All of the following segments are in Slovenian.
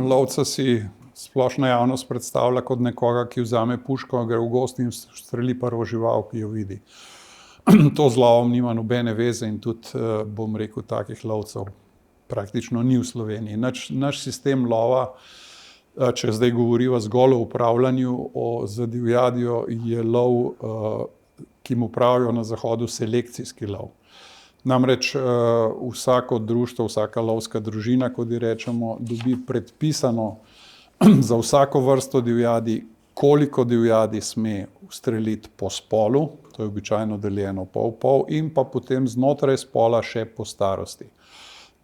Lovca si splošna javnost predstavlja kot nekoga, ki vzame puško, gre v gozd in streli prvo žival, ki jo vidi. To z lovom nima nobene veze in tudi, bom rekel, takih lovcev praktično ni v Sloveniji. Naš sistem lova, če zdaj govoriva zgolj o upravljanju z divjadjo, je lov, ki mu pravijo na zahodu selekcijski lov. Namreč vsako društvo, vsaka lovska družina, kot ji rečemo, dobi predpisano za vsako vrsto divjadi, koliko divjadi sme ustreliti po spolu, to je običajno deljeno pol-pol, in pa potem znotraj spola še po starosti,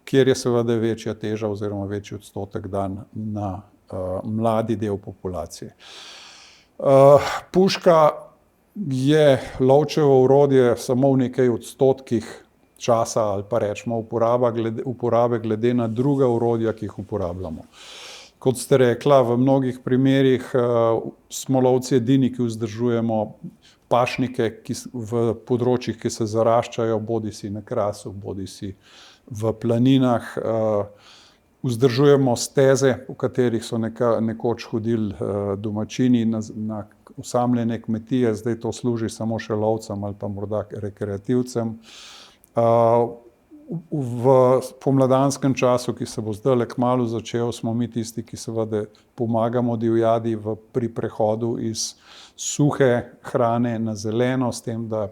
kjer je seveda večja teža oziroma večji odstotek dan na mladi del populacije. Puška je lovčevo orodje samo v nekaj odstotkih časa ali pa rečemo uporabe glede na druga orodja, ki jih uporabljamo. Kot ste rekla, v mnogih primerih smo lovci edini, ki vzdržujemo pašnike v področjih, ki se zaraščajo, bodisi na Krasu, bodisi v planinah. Vzdržujemo steze, po katerih so nekoč hodili domačini na osamljene kmetije, zdaj to služi samo še lovcem ali pa morda rekreativcem. V pomladanskem času, ki se bo zdajle kmalu začel, smo mi tisti, ki seveda pomagamo divjadi pri prehodu iz suhe hrane na zeleno, s tem, da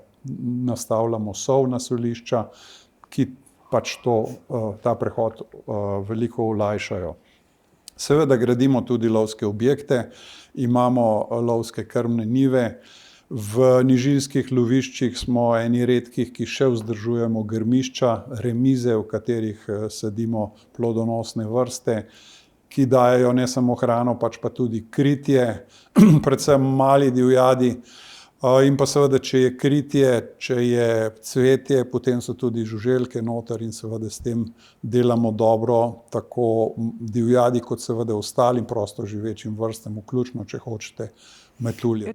nastavljamo solna solišča, ki pač ta prehod veliko olajšajo. Seveda gradimo tudi lovske objekte, imamo lovske krmne njive. V nižinskih loviščih smo eni redkih, ki še vzdržujemo grmišča, remize, v katerih sadimo plodonosne vrste, ki dajejo ne samo hrano, pač pa tudi kritje, predvsem mali divjadi. In pa seveda, če je kritje, če je cvetje, potem so tudi žuželke noter in seveda s tem delamo dobro tako divjadi kot seveda ostalim prostoživečim vrstam, vključno, če hočete, metulje.